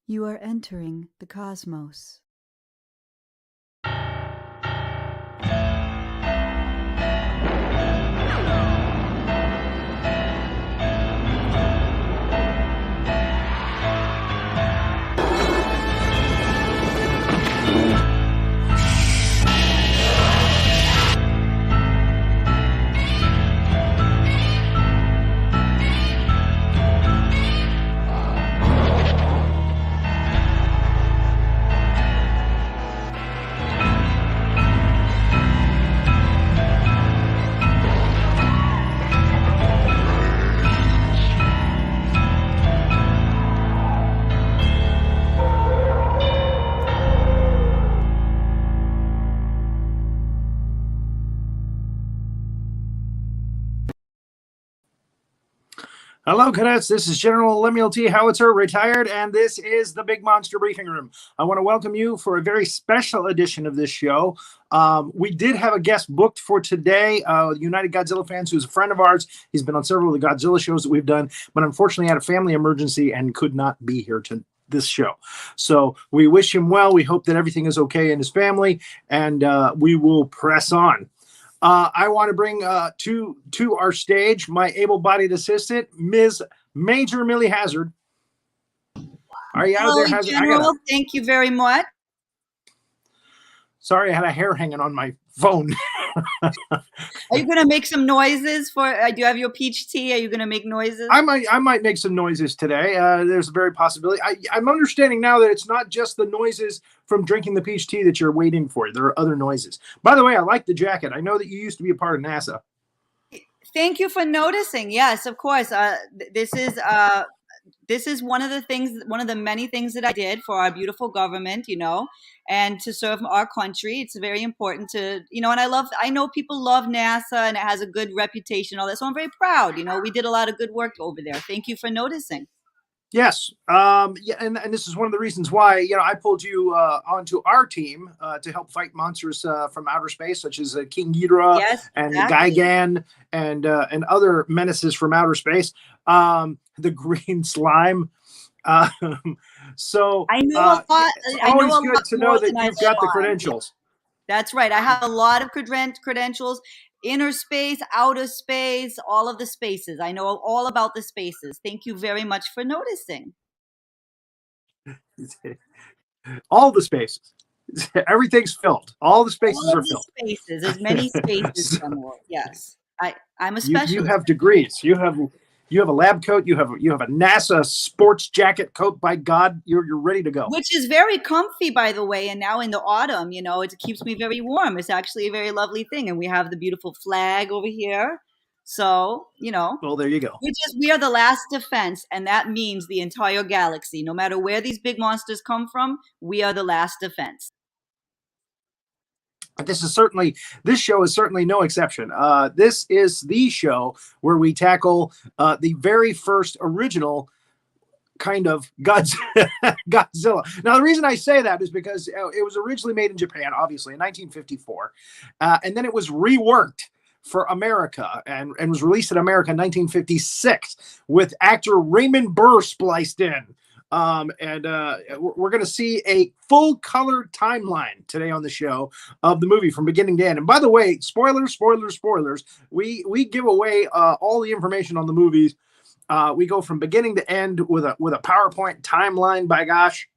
You are entering the cosmos. Hello, cadets. This is General Lemuel T. Howitzer, retired, and this is the Big Monster Briefing Room. I want to welcome you for a very special edition of this show. We did have a guest booked for today, United Godzilla fans, who's a friend of ours. He's been on several of the Godzilla shows that we've done, but unfortunately had a family emergency and could not be here to this show. So we wish him well. We hope that everything is okay in his family, and we will press on. I want to bring to our stage my able-bodied assistant, Ms. Major Millie Hazzard. Are you out there, Hazzard? General, thank you very much. Sorry, I had a hair hanging on my phone. Are you going to make some noises for? Do you have your peach tea? Are you going to make noises? I might make some noises today. There's a very possibility. I'm understanding now that it's not just the noises from drinking the peach tea that you're waiting for. There are other noises. By the way, I like the jacket. I know that you used to be a part of NASA. Thank you for noticing. Yes, of course. This is one of the things, one of the many things that I did for our beautiful government, and to serve our country. It's very important to, and I know people love NASA and it has a good reputation, all that. So I'm very proud. We did a lot of good work over there. Thank you for noticing. Yes. Yeah, and this is one of the reasons why, I pulled you onto our team to help fight monsters from outer space, such as King Ghidorah and Gigan and other menaces from outer space. The green slime. So I know a lot. It's always good to know that you've got the credentials. That's right. I have a lot of credentials. Inner space, outer space, all of the spaces. I know all about the spaces. Thank you very much for noticing. All the spaces. Everything's filled. All the spaces are filled. Spaces. There's many spaces somewhere. Yes. I'm a specialist. You have degrees. You have a lab coat. You have a NASA sports jacket coat. By God, you're ready to go. Which is very comfy, by the way. And now in the autumn, it keeps me very warm. It's actually a very lovely thing. And we have the beautiful flag over here. So, Well, there you go. We are the last defense. And that means the entire galaxy. No matter where these big monsters come from, we are the last defense. This show is certainly no exception. This is the show where we tackle the very first original kind of Godzilla. Now, the reason I say that is because it was originally made in Japan, obviously, in 1954. And then it was reworked for America and was released in America in 1956 with actor Raymond Burr spliced in. We're going to see a full color timeline today on the show of the movie from beginning to end. And by the way, spoilers. We give away all the information on the movies. We go from beginning to end with a PowerPoint timeline. By gosh,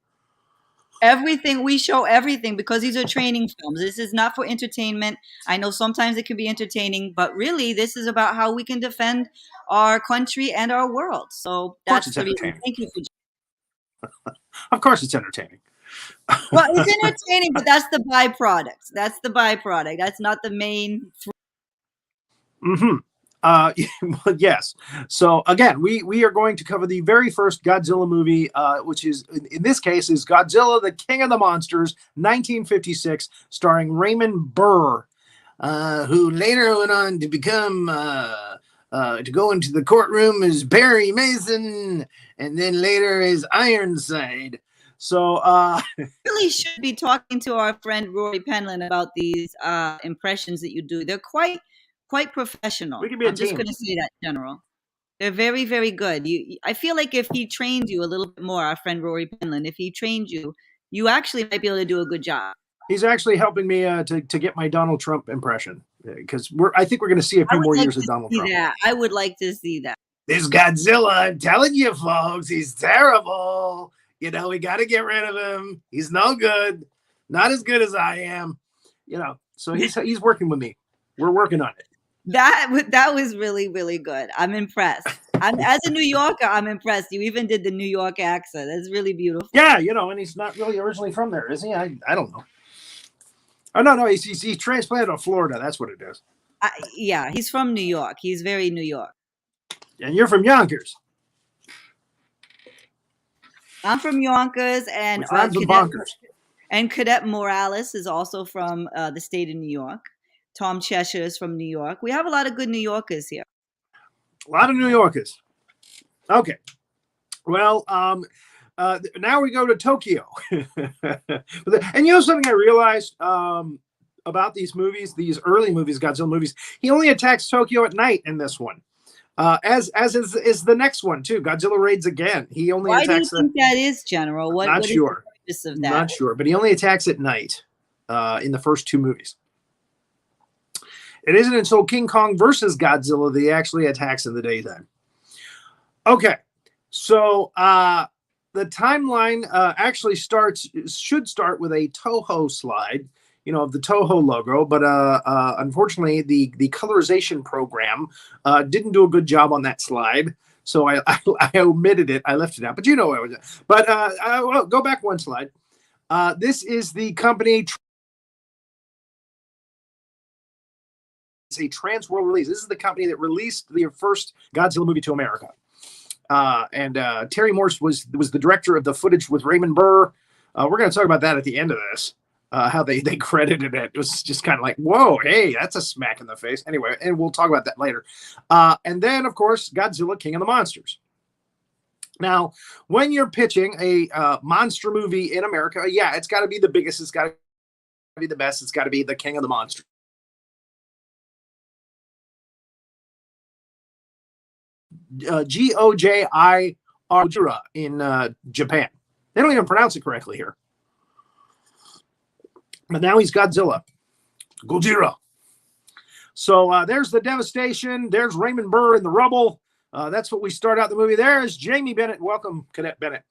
everything we show everything because these are training films. This is not for entertainment. I know sometimes it can be entertaining, but really this is about how we can defend our country and our world. So that's the reason. Thank you for. Of course it's entertaining. Well, it's entertaining, but that's the byproduct. That's not the main. Well, yes. So again, we are going to cover the very first Godzilla movie, which is in this case is Godzilla, the King of the Monsters, 1956, starring Raymond Burr, who later went on to become to go into the courtroom as Barry Mason, and then later as Ironside. So really should be talking to our friend Rory Penland about these impressions that you do. They're quite professional. We can be a I'm team. Just going to say that, General. They're very, very good. I feel like if he trained you a little bit more, our friend Rory Penland, if he trained you, you actually might be able to do a good job. He's actually helping me to get my Donald Trump impression, because I think we're going to see a I few would more like years to of Donald see Trump. that. I would like to see that. This Godzilla, I'm telling you, folks, he's terrible. You know, we got to get rid of him. He's no good, not as good as I am. You know, so he's working with me. We're working on it. That was really, really good. I'm impressed. As a New Yorker, I'm impressed. You even did the New York accent. That's really beautiful. Yeah, you know, and he's not really originally from there, is he? I don't know. Oh no, he's transplanted to Florida. That's what it is. Yeah, he's from New York. He's very New York. And you're from Yonkers. I'm from Yonkers, and Which rhymes with bonkers. And Cadet Morales is also from the state of New York. Tom Cheshire is from New York. We have a lot of good New Yorkers here. A lot of New Yorkers. Okay. Well, now we go to Tokyo. And you know something I realized about these movies, these early movies, Godzilla movies, he only attacks Tokyo at night in this one. As is the next one too. Godzilla raids again. He only Why attacks. do you think that is, General? What sure. Is the purpose of that? Not sure, but he only attacks at night in the first two movies. It isn't until King Kong versus Godzilla that he actually attacks in the daytime. Okay, so the timeline actually should start with a Toho slide, you know, of the Toho logo, but unfortunately the colorization program didn't do a good job on that slide, so I omitted it. I left it out, but you know what I was. But well, go back one slide. This is the company. It's a trans-world release. This is the company that released the first Godzilla movie to America. And Terry Morse was the director of the footage with Raymond Burr. We're going to talk about that at the end of this, how they credited it. It was just kind of like, whoa, hey, that's a smack in the face. Anyway, and we'll talk about that later. And then, of course, Godzilla, King of the Monsters. Now, when you're pitching a monster movie in America, yeah, it's got to be the biggest. It's got to be the best. It's got to be the King of the Monsters. Gojira in Japan. They don't even pronounce it correctly here. But now he's Godzilla. Gojira. So there's the devastation. There's Raymond Burr in the rubble. That's what we start out the movie. There's Jamie Bennett. Welcome, Cadet Bennett.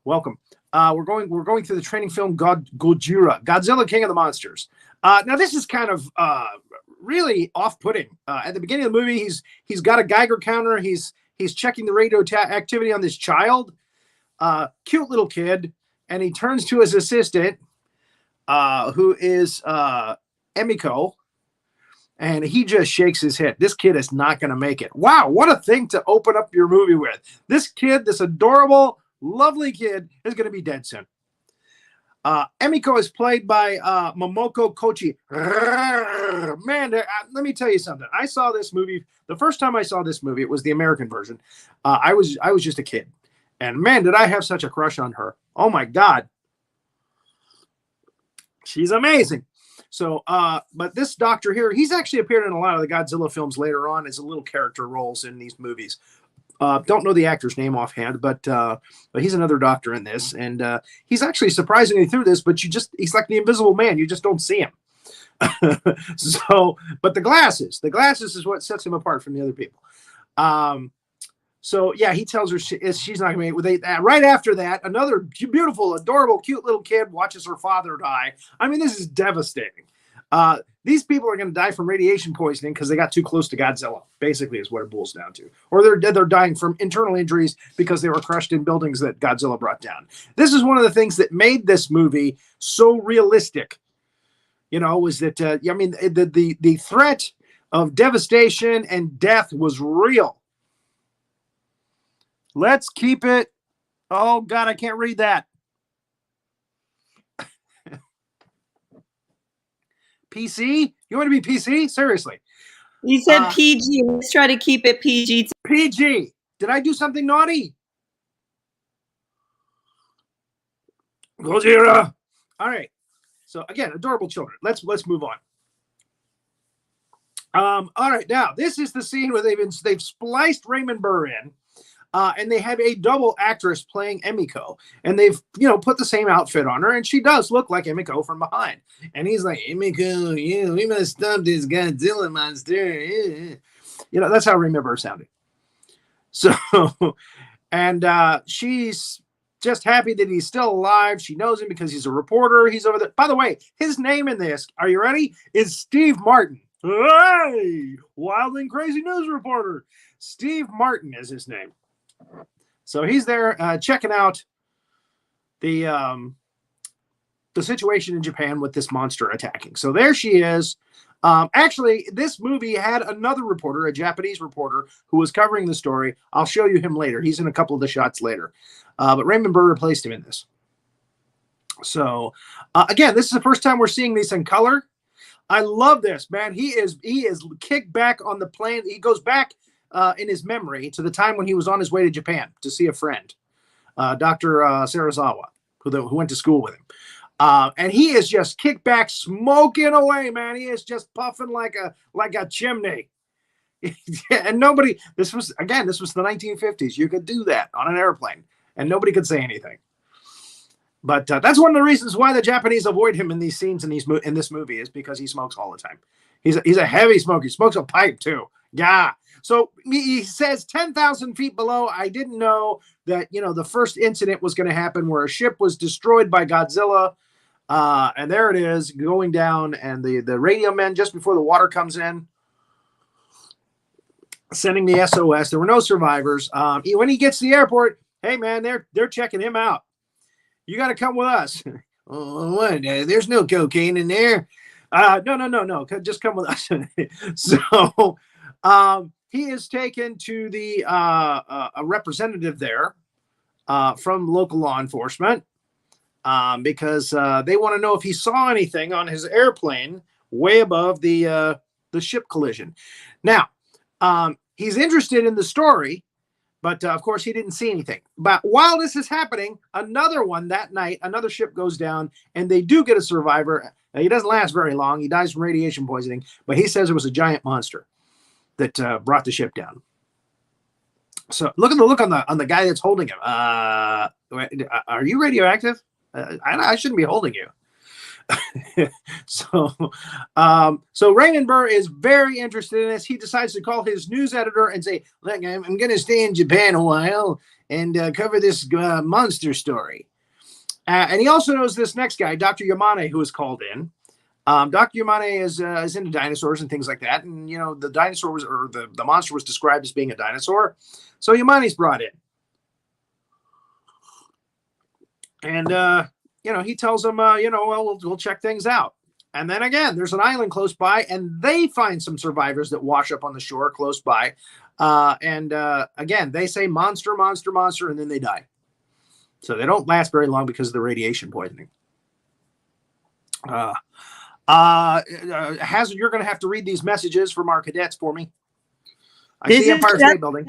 Welcome. We're going through the training film Gojira, Godzilla, King of the Monsters. Now this is kind of really off-putting. At the beginning of the movie, he's got a Geiger counter. He's checking the radioactivity on this child, cute little kid, and he turns to his assistant, who is Emiko, and he just shakes his head. This kid is not going to make it. Wow, what a thing to open up your movie with. This kid, this adorable, lovely kid, is going to be dead soon. Emiko is played by Momoko Kochi. Man, let me tell you something. I saw this movie. The first time I saw this movie, it was the American version. I was just a kid. And man, did I have such a crush on her. Oh my God. She's amazing. So, but this doctor here, he's actually appeared in a lot of the Godzilla films later on as a little character roles in these movies. Don't know the actor's name offhand, but he's another doctor in this, and he's actually surprisingly through this. But he's like the Invisible Man. You just don't see him. So, but the glasses is what sets him apart from the other people. So yeah, he tells her she's not going to make it. Right after that, another beautiful, adorable, cute little kid watches her father die. I mean, this is devastating. These people are going to die from radiation poisoning because they got too close to Godzilla, basically is what it boils down to. Or they're dying from internal injuries because they were crushed in buildings that Godzilla brought down. This is one of the things that made this movie so realistic, you know, was that, I mean, the threat of devastation and death was real. Let's keep it. Oh, God, I can't read that. PC? You want to be PC? Seriously. You said PG. Let's try to keep it PG. PG. Did I do something naughty? Gojira. All right. So again, adorable children. Let's move on. All right, now this is the scene where they've spliced Raymond Burr in, and they have a double actress playing Emiko, and they've put the same outfit on her, and she does look like Emiko from behind. And he's like, Emiko, we must stop this Godzilla monster. That's how Raymond Burr sounded. So, and she's just happy that he's still alive. She knows him because he's a reporter. He's over there. By the way, his name in this, are you ready? Is Steve Martin. Hey, wild and crazy news reporter. Steve Martin is his name. So he's there checking out the situation in Japan with this monster attacking. So there she is. Actually, this movie had another reporter, a Japanese reporter, who was covering the story. I'll show you him later. He's in a couple of the shots later. But Raymond Burr replaced him in this. So, again, this is the first time we're seeing these in color. I love this, man. He is kicked back on the plane. He goes back in his memory to the time when he was on his way to Japan to see a friend, Dr. Sarazawa, who went to school with him. And he is just kicked back, smoking away, man. He is just puffing like a chimney. And nobody, this was the 1950s. You could do that on an airplane and nobody could say anything. But that's one of the reasons why the Japanese avoid him in these scenes in this movie, is because he smokes all the time. He's a heavy smoker. He smokes a pipe too. Yeah. So he says 10,000 feet below. I didn't know that, the first incident was going to happen where a ship was destroyed by Godzilla. And there it is going down, and the radio men, just before the water comes in, sending the SOS. There were no survivors. When he gets to the airport, hey man, they're checking him out. You got to come with us. Oh, what? There's no cocaine in there. No. Just come with us. So he is taken to a representative there from local law enforcement because they want to know if he saw anything on his airplane way above the ship collision. Now, he's interested in the story, but of course he didn't see anything. But while this is happening, another ship goes down, and they do get a survivor. He doesn't last very long. He dies from radiation poisoning, but he says it was a giant monster that brought the ship down. So look at the look on the guy that's holding him. Are you radioactive? I shouldn't be holding you. So Raymond Burr is very interested in this. He decides to call his news editor and say, look, I'm going to stay in Japan a while and cover this monster story. And he also knows this next guy, Dr. Yamane, who is called in. Dr. Yamane is into dinosaurs and things like that. And, the dinosaur the monster was described as being a dinosaur. So Yamane's brought in. And, he tells them, we'll check things out. And then again, there's an island close by, and they find some survivors that wash up on the shore close by. And again, they say monster, monster, monster, and then they die. So they don't last very long because of the radiation poisoning. Hazzard, you're going to have to read these messages from our cadets for me. I see Empire State Building.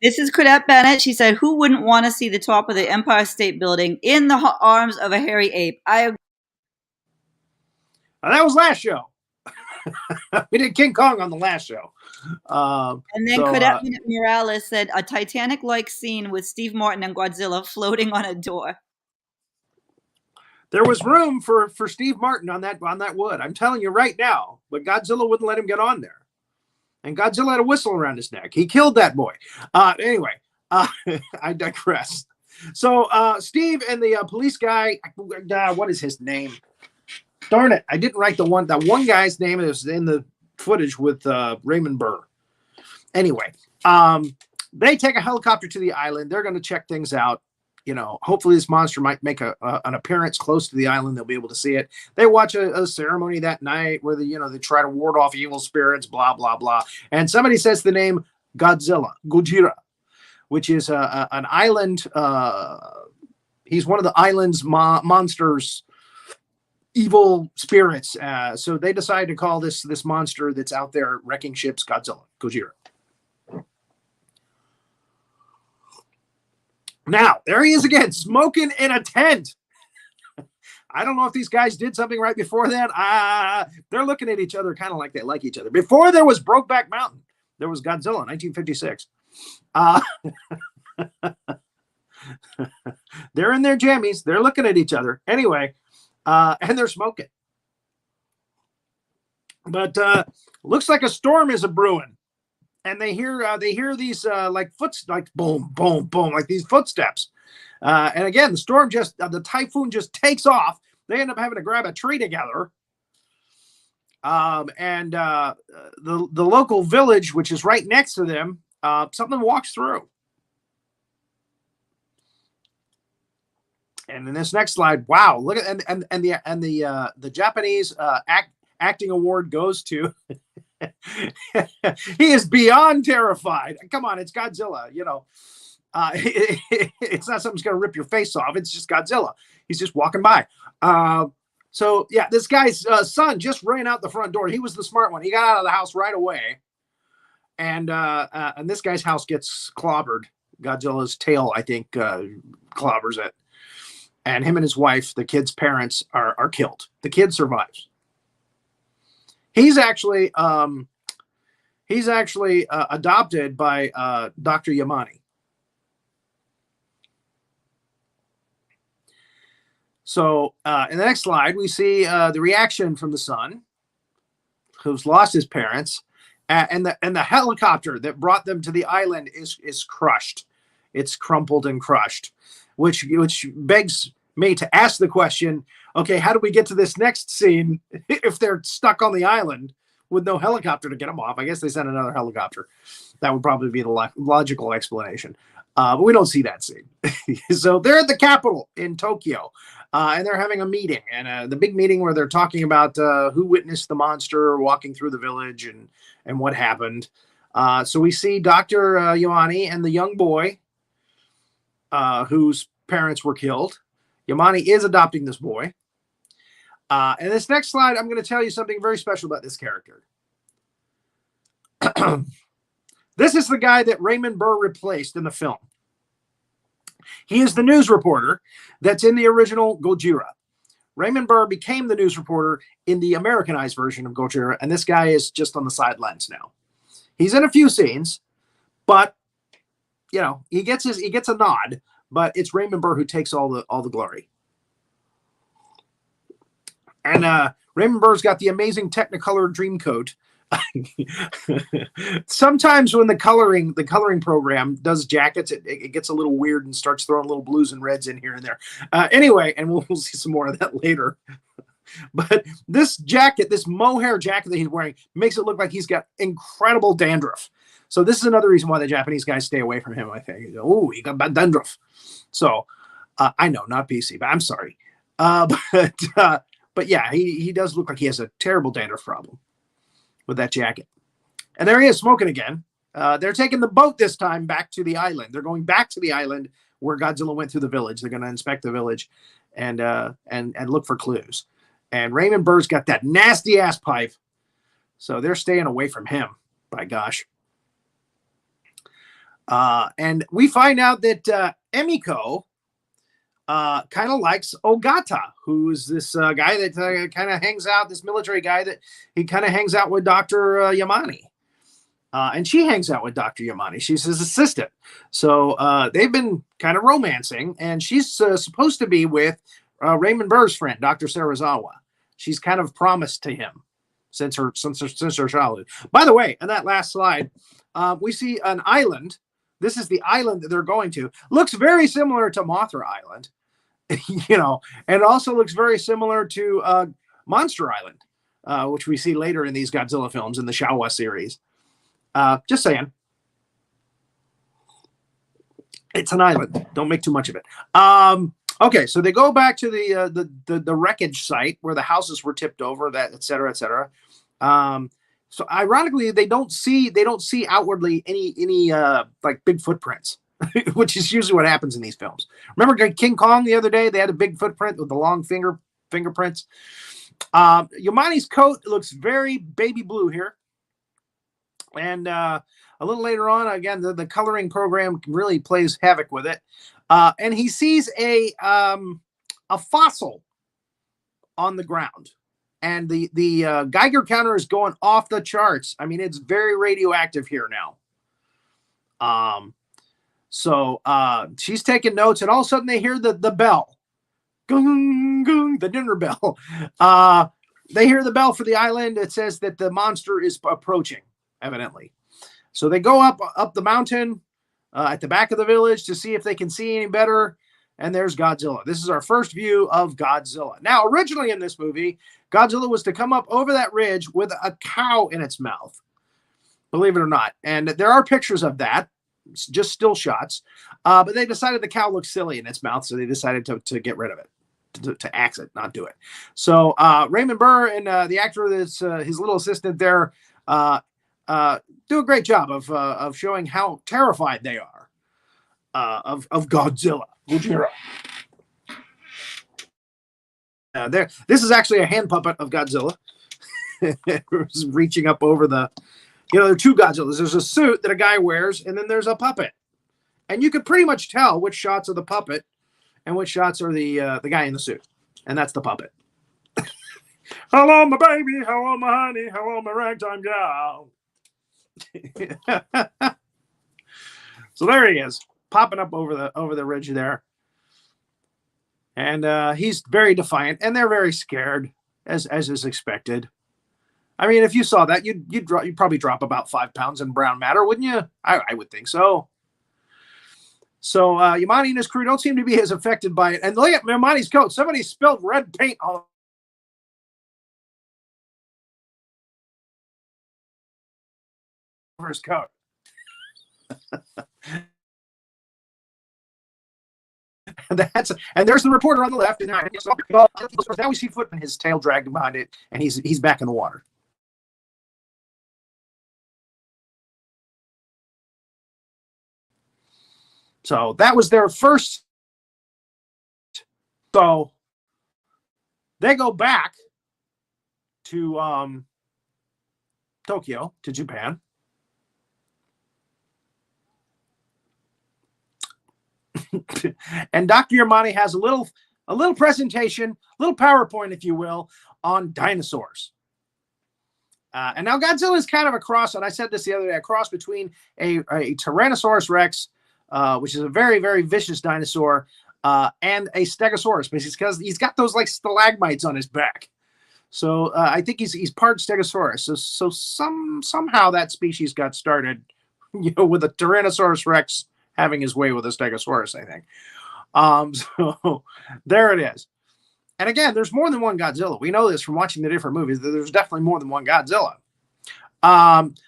This is Cadet Bennett. She said, who wouldn't want to see the top of the Empire State Building in the arms of a hairy ape? I agree. That was last show. We did King Kong on the last show. And then Cadet Morales said, a Titanic-like scene with Steve Martin and Godzilla floating on a door. There was room for Steve Martin on that wood. I'm telling you right now, but Godzilla wouldn't let him get on there. And Godzilla had a whistle around his neck. He killed that boy. Anyway, I digress. So Steve and the police guy, what is his name? Darn it. I didn't write that one guy's name. It was in the footage with Raymond Burr. Anyway, they take a helicopter to the island. They're going to check things out. Hopefully this monster might make an appearance close to the island. They'll be able to see it. They watch a ceremony that night where they try to ward off evil spirits, blah, blah, blah. And somebody says the name Gojira, which is an island. He's one of the island's monsters, evil spirits. So they decide to call this monster that's out there wrecking ships Godzilla, Gojira. Now, there he is again, smoking in a tent. I don't know if these guys did something right before that. They're looking at each other kind of like they like each other. Before there was Brokeback Mountain, there was Godzilla, 1956. They're in their jammies. They're looking at each other. Anyway, and they're smoking. But looks like a storm is a brewing. And they hear these like boom, boom, boom, like these footsteps. And again, the typhoon just takes off. They end up having to grab a tree together. And the local village, which is right next to them, something walks through. And in this next slide, wow, look at and the Japanese acting award goes to. He is beyond terrified. Come on, it's Godzilla. You know, it's not something's going to rip your face off. It's just Godzilla. He's just walking by. So yeah, this guy's son just ran out the front door. He was the smart one. He got out of the house right away, and this guy's house gets clobbered. Godzilla's tail, I think, clobbers it, and him and his wife, the kid's parents, are killed. The kid survives. He's actually adopted by Dr. Yamane. So in the next slide, we see the reaction from the son, who's lost his parents, and the helicopter that brought them to the island is crushed. It's crumpled and crushed, which begs me to ask the question, okay, how do we get to this next scene if they're stuck on the island with no helicopter to get them off? I guess they sent another helicopter. That would probably be the logical explanation. But we don't see that scene. So they're at the Capitol in Tokyo, and they're having a meeting. And the big meeting where they're talking about who witnessed the monster walking through the village and what happened. So we see Dr. Yamane and the young boy whose parents were killed. Yamane is adopting this boy. And this next slide, I'm going to tell you something very special about this character. This is the guy that Raymond Burr replaced in the film. He is the news reporter that's in the original Gojira. Raymond Burr became the news reporter in the Americanized version of Gojira, and this guy is just on the sidelines now. He's in a few scenes, but you know, he gets a nod, but it's Raymond Burr who takes all the glory. And Raymond Burr's got the amazing Technicolor Dreamcoat. Sometimes when the coloring program does jackets, it gets a little weird and starts throwing little blues and reds in here and there. Anyway, and we'll see some more of that later. But this jacket, this mohair jacket that he's wearing, makes it look like he's got incredible dandruff. So this is another reason why the Japanese guys stay away from him, I think. Oh, he got bad dandruff. So I know, not PC, but I'm sorry. But yeah, he does look like he has a terrible dandruff problem with that jacket. And there he is smoking again. They're taking the boat this time back to the island. They're going back to the island where Godzilla went through the village. They're going to inspect the village and look for clues. And Raymond Burr's got that nasty ass pipe. So they're staying away from him, by gosh. And we find out that Emiko kind of likes Ogata, who's this guy that kind of hangs out, this military guy that he kind of hangs out with Dr. Yamane. And she hangs out with Dr. Yamane. She's his assistant. So they've been kind of romancing, and she's supposed to be with Raymond Burr's friend, Dr. Serizawa. She's kind of promised to him since her childhood. By the way, in that last slide, we see an island. This is the island that they're going to. Looks very similar to Mothra Island, you know, and also looks very similar to Monster Island, which we see later in these Godzilla films in the Showa series. Just saying. It's an island. Don't make too much of it. Okay, so they go back to the wreckage site where the houses were tipped over, that et cetera, et cetera. So ironically, they don't see outwardly any like big footprints, which is usually what happens in these films. Remember King Kong the other day? They had a big footprint with the long fingerprints. Yamane's coat looks very baby blue here. And a little later on, again, the coloring program really plays havoc with it. And he sees a fossil on the ground. And the Geiger counter is going off the charts. I mean, it's very radioactive here now. So she's taking notes, and all of a sudden they hear the bell. Gung, gung, the dinner bell. They hear the bell for the island. It says that the monster is approaching, evidently. So they go up the mountain at the back of the village to see if they can see any better. And there's Godzilla. This is our first view of Godzilla. Now, originally in this movie, Godzilla was to come up over that ridge with a cow in its mouth. Believe it or not. And there are pictures of that. It's just still shots. But they decided the cow looked silly in its mouth, so they decided to get rid of it. To axe it, not do it. So Raymond Burr and the actor that's his little assistant there do a great job of showing how terrified they are of Godzilla. Gojira. This is actually a hand puppet of Godzilla. Reaching up over the, there are two Godzillas. There's a suit that a guy wears, and then there's a puppet. And you could pretty much tell which shots are the puppet and which shots are the guy in the suit. And that's the puppet. Hello, my baby. Hello, my honey. Hello, my ragtime gal. So there he is, popping up over the ridge there. And he's very defiant, and they're very scared, as is expected. I mean, if you saw that, you'd probably drop about 5 pounds in brown matter, wouldn't you? I would think so. So Yamane and his crew don't seem to be as affected by it. And look at Yamane's coat. Somebody spilled red paint all over his coat. And there's the reporter on the left. And now we see foot and his tail dragged behind it, and he's back in the water. So that was their first. So they go back to Tokyo, to Japan. And Dr. Yamane has a little presentation, a little PowerPoint, if you will, on dinosaurs. And now Godzilla is kind of a cross, and I said this the other day, a cross between a Tyrannosaurus Rex, which is a very, very vicious dinosaur, and a Stegosaurus, because he's got those like stalagmites on his back. So I think he's part Stegosaurus. So somehow that species got started, with a Tyrannosaurus Rex having his way with a Stegosaurus, I think. So there it is. And again, there's more than one Godzilla. We know this from watching the different movies. There's definitely more than one Godzilla.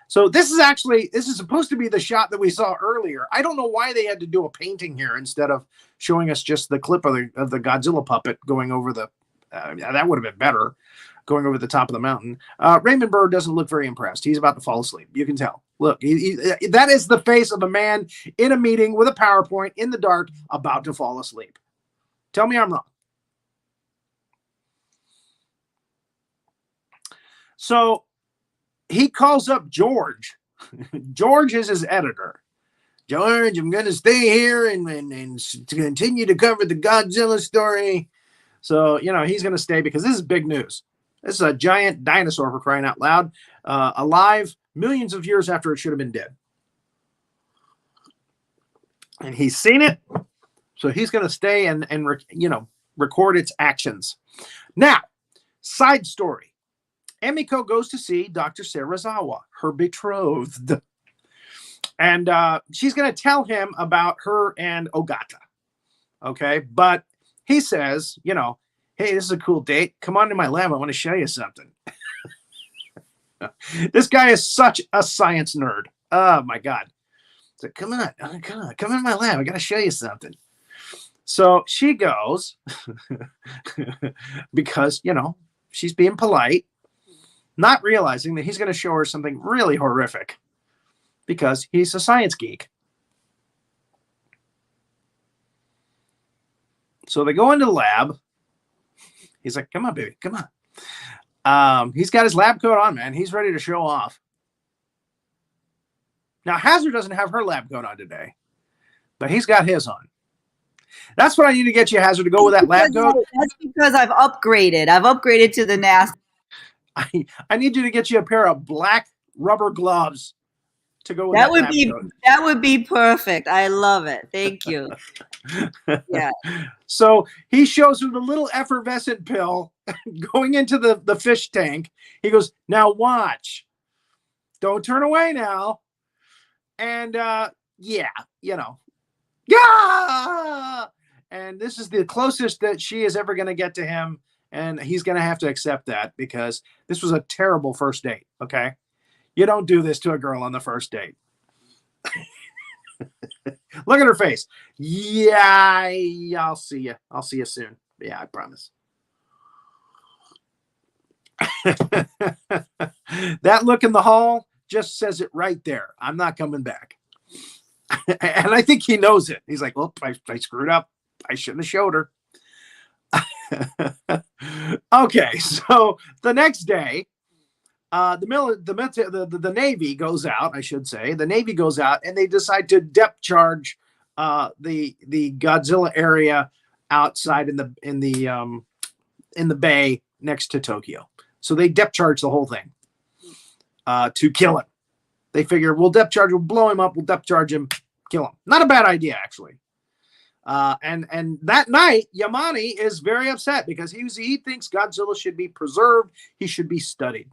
So this is supposed to be the shot that we saw earlier. I don't know why they had to do a painting here instead of showing us just the clip of the Godzilla puppet going over the, that would have been better, going over the top of the mountain. Raymond Burr doesn't look very impressed. He's about to fall asleep. You can tell. Look, that is the face of a man in a meeting with a PowerPoint in the dark about to fall asleep. Tell me I'm wrong. So he calls up George. George is his editor. George, I'm going to stay here and to continue to cover the Godzilla story. So, he's going to stay because this is big news. This is a giant dinosaur, for crying out loud, alive millions of years after it should have been dead. And he's seen it, so he's going to stay and record its actions. Now, side story. Emiko goes to see Dr. Serizawa, her betrothed. And she's going to tell him about her and Ogata. Okay? But he says, hey, this is a cool date. Come on to my lab. I want to show you something. This guy is such a science nerd. Oh, my God. So come in my lab. I got to show you something. So she goes because, she's being polite, not realizing that he's going to show her something really horrific because he's a science geek. So they go into the lab. He's like, come on, baby, come on. He's got his lab coat on, man. He's ready to show off. Now, Hazzard doesn't have her lab coat on today, but he's got his on. That's what I need to get you, Hazard, to go with that lab coat. That's because I've upgraded. I've upgraded to the NASA. I need you to get you a pair of black rubber gloves to go with That that would lab be coat. that would be perfect. I love it. Thank you. Yeah. So he shows her the little effervescent pill going into the fish tank. He goes, now watch. Don't turn away now. And yeah, you know. Yeah. And this is the closest that she is ever going to get to him. And he's going to have to accept that because this was a terrible first date. Okay. You don't do this to a girl on the first date. Look at her face. Yeah, I'll see you. I'll see you soon. Yeah, I promise. That look in the hall just says it right there. I'm not coming back. And I think he knows it. He's like, well, I screwed up. I shouldn't have showed her. Okay, so the next day, the Navy goes out, I should say. The Navy goes out and they decide to depth charge the Godzilla area outside in the bay next to Tokyo. So they depth charge the whole thing to kill him. They figure we'll depth charge, we'll blow him up, we'll depth charge him, kill him. Not a bad idea, actually. And that night, Yamane is very upset because he thinks Godzilla should be preserved. He should be studied.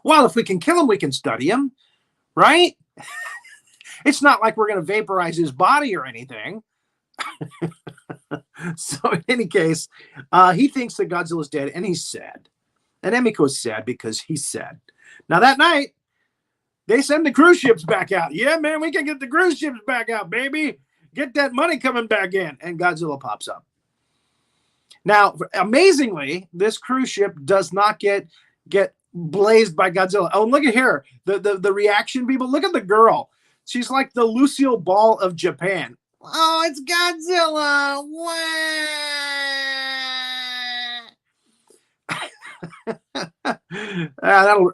Well, if we can kill him, we can study him, right? It's not like we're going to vaporize his body or anything. So in any case, he thinks that Godzilla's dead, and he's sad. And Emiko's sad because he's sad. Now that night, they send the cruise ships back out. Yeah, man, we can get the cruise ships back out, baby. Get that money coming back in. And Godzilla pops up. Now, amazingly, this cruise ship does not get blazed by Godzilla. Oh, and look at here. The reaction, people. Look at the girl. She's like the Lucille Ball of Japan. Oh, it's Godzilla.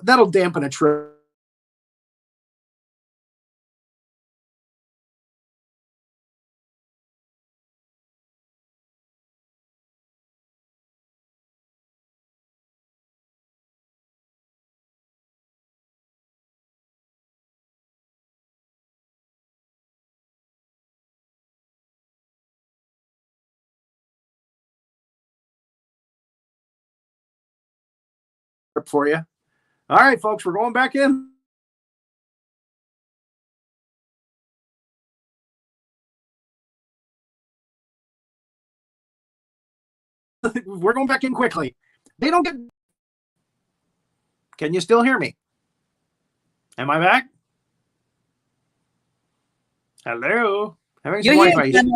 That'll dampen a trip. For you. All right, folks, we're going back in. We're going back in quickly. They don't get. Can you still hear me? Am I back? Hello. Having some Wi-Fi issues.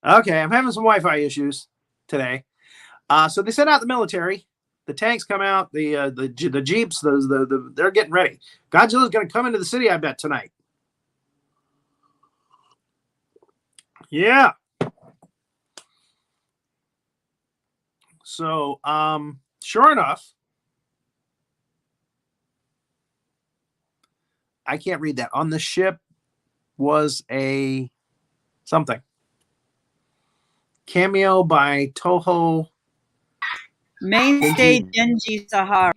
Okay, I'm having some Wi-Fi issues today. So they sent out the military. The tanks come out. The jeeps. They're getting ready. Godzilla's going to come into the city, I bet, tonight. Yeah. So, sure enough, I can't read that. On the ship was a something. Cameo by Toho. Mainstay Genji Sahara.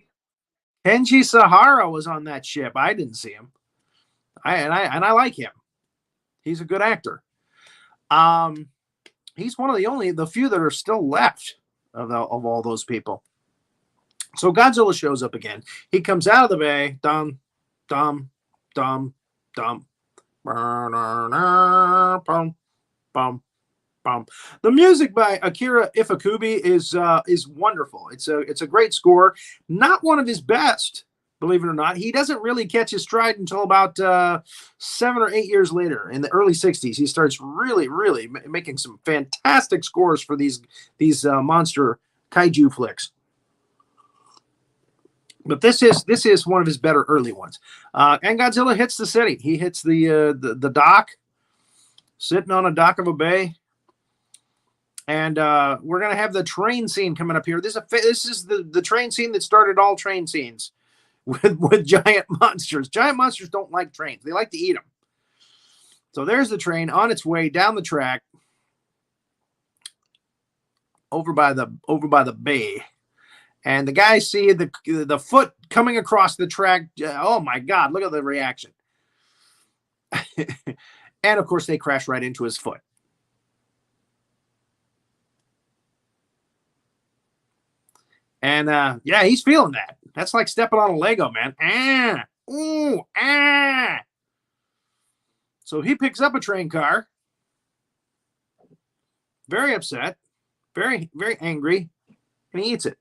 Kenji Sahara was on that ship. I didn't see him. I like him. He's a good actor. He's one of the few that are still left of all those people. So Godzilla shows up again. He comes out of the bay. Dum, dum, dum, dum. Bum, bum, bum. The music by Akira Ifukube is wonderful. It's a great score. Not one of his best, believe it or not. He doesn't really catch his stride until about 7 or 8 years later, in the early 60s. He starts really making some fantastic scores for these monster kaiju flicks. But this is one of his better early ones. And Godzilla hits the city. He hits the dock, sitting on a dock of a bay. And we're going to have the train scene coming up here. This is the train scene that started all train scenes with giant monsters. Giant monsters don't like trains. They like to eat them. So there's the train on its way down the track over by the bay. And the guys see the foot coming across the track. Oh my God, look at the reaction. And of course they crash right into his foot. And yeah, he's feeling that. That's like stepping on a Lego, man. Ah, ooh, ah. So he picks up a train car, very upset, very, very angry, and he eats it.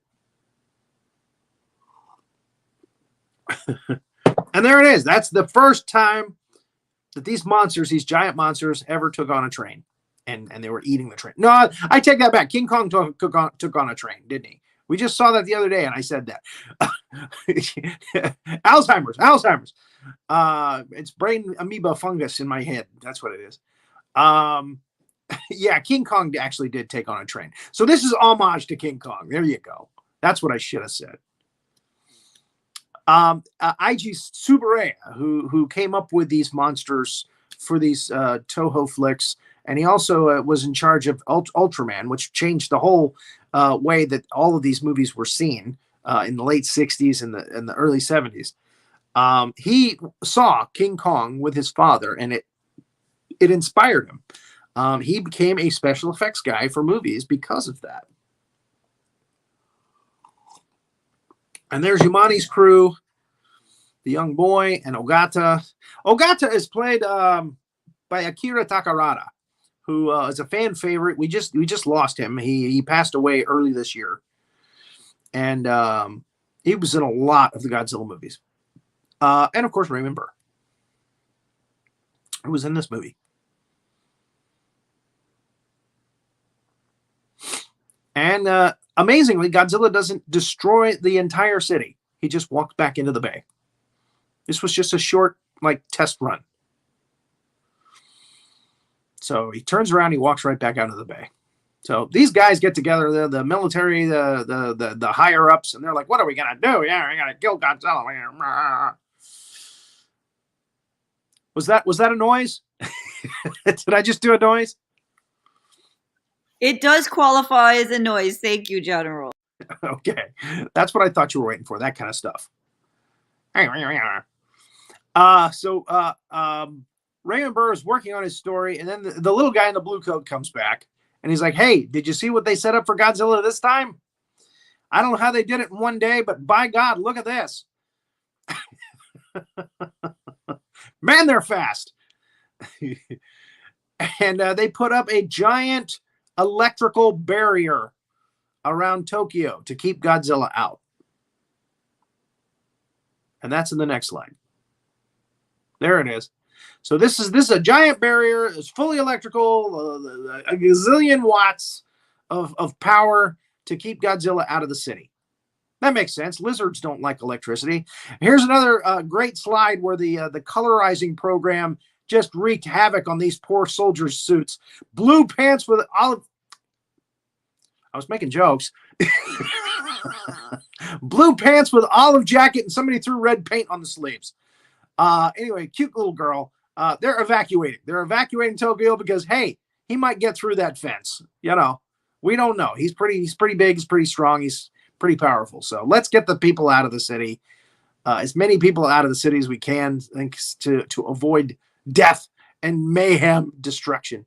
And there it is. That's the first time that these monsters, these giant monsters, ever took on a train. And they were eating the train. No, I take that back. King Kong took on a train, didn't he? We just saw that the other day, and I said that. Alzheimer's. It's brain amoeba fungus in my head. That's what it is. Yeah, King Kong actually did take on a train. So this is homage to King Kong. There you go. That's what I should have said. IG Subaraya, who came up with these monsters for these Toho flicks, and he also was in charge of Ultraman, which changed the whole way that all of these movies were seen in the late 60s and the early 70s. He saw King Kong with his father, and it inspired him. He became a special effects guy for movies because of that. And there's Yamani's crew, the young boy, and Ogata. Ogata is played by Akira Takarada, who is a fan favorite. We just lost him. He passed away early this year, and he was in a lot of the Godzilla movies, and of course Raymond Burr, who was in this movie. And amazingly, Godzilla doesn't destroy the entire city. He just walks back into the bay. This was just a short, test run. So he turns around, he walks right back out of the bay. So these guys get together, the military, the higher ups, and they're like, "What are we gonna do? Yeah, we're gonna kill Godzilla." Was that a noise? Did I just do a noise? It does qualify as a noise. Thank you, General. Okay. That's what I thought you were waiting for, that kind of stuff. Raymond Burr is working on his story, and then the little guy in the blue coat comes back, and he's like, "Hey, did you see what they set up for Godzilla this time? I don't know how they did it in one day, but by God, look at this." Man, they're fast. And they put up a giant electrical barrier around Tokyo to keep Godzilla out. And that's in the next slide. There it is. So this is a giant barrier. It's fully electrical, a gazillion watts of power to keep Godzilla out of the city. That makes sense. Lizards don't like electricity. Here's another great slide where the colorizing program just wreaked havoc on these poor soldiers' suits. Blue pants with olive. I was making jokes. Blue pants with olive jacket, and somebody threw red paint on the sleeves. Anyway, cute little girl. They're evacuating. They're evacuating Tokyo because, hey, he might get through that fence. You know, we don't know. He's pretty big. He's pretty strong. He's pretty powerful. So let's get the people out of the city. As many people out of the city as we can, thanks to avoid death and mayhem, destruction.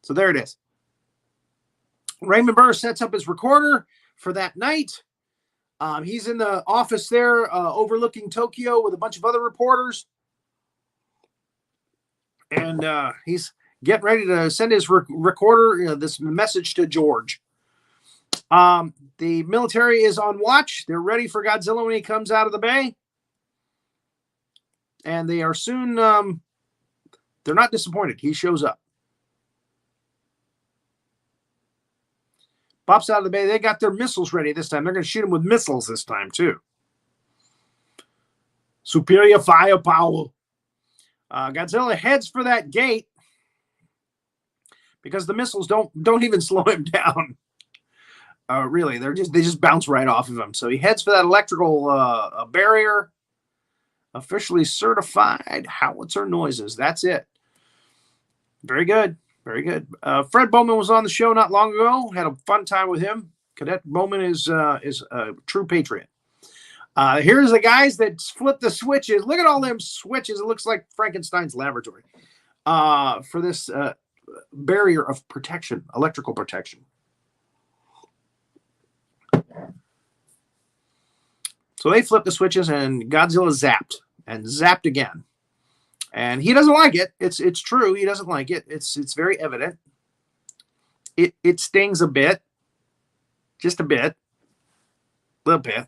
So there it is. Raymond Burr sets up his recorder for that night. He's in the office there overlooking Tokyo with a bunch of other reporters. And he's getting ready to send his recorder, this message to George. The military is on watch. They're ready for Godzilla when he comes out of the bay. And they are soon, they're not disappointed. He shows up. Pops out of the bay. They got their missiles ready this time. They're going to shoot him with missiles this time, too. Superior firepower. Godzilla heads for that gate because the missiles don't even slow him down. Really, they just bounce right off of him. So he heads for that electrical barrier. Officially certified howitzer noises. That's it. Very good. Very good. Fred Bowman was on the show not long ago. Had a fun time with him. Cadet Bowman is a true patriot. Here's the guys that flip the switches. Look at all them switches. It looks like Frankenstein's laboratory for this barrier of protection, electrical protection. So they flip the switches and Godzilla zapped and zapped again. And he doesn't like it. It's true. He doesn't like it. It's very evident. It stings a bit. Just a bit. A little bit.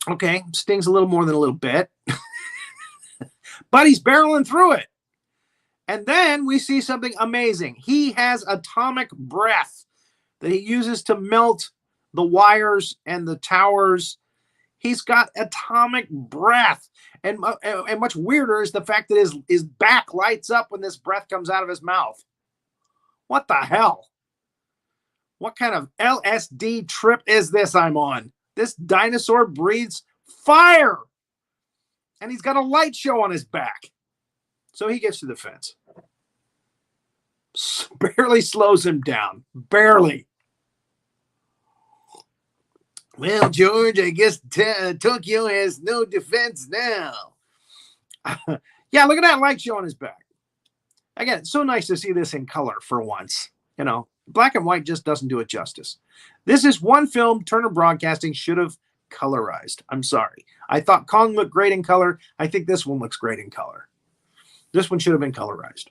Okay, stings a little more than a little bit. But he's barreling through it. And then we see something amazing. He has atomic breath that he uses to melt the wires and the towers. He's got atomic breath. And much weirder is the fact that his back lights up when this breath comes out of his mouth. What the hell? What kind of LSD trip is this I'm on? This dinosaur breathes fire. And he's got a light show on his back. So he gets to the fence. Barely slows him down. Barely. Well, George, I guess Tokyo has no defense now. Yeah, look at that light show on his back. Again, it's so nice to see this in color for once. You know, black and white just doesn't do it justice. This is one film Turner Broadcasting should have colorized. I'm sorry. I thought Kong looked great in color. I think this one looks great in color. This one should have been colorized.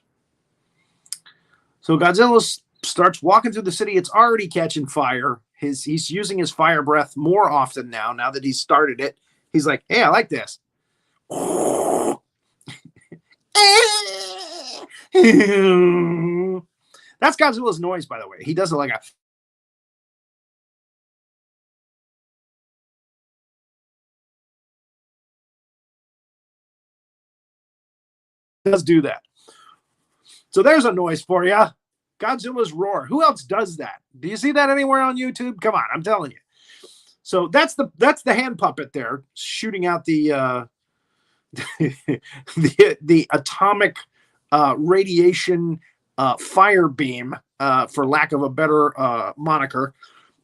So Godzilla starts walking through the city. It's already catching fire. He's using his fire breath more often now that he's started it. He's like, hey, I like this. That's Godzilla's noise, by the way. He does it like a... does do that. So there's a noise for you. Godzilla's roar. Who else does that? Do you see that anywhere on YouTube? Come on, I'm telling you. So that's the hand puppet there shooting out the the atomic radiation fire beam, for lack of a better moniker.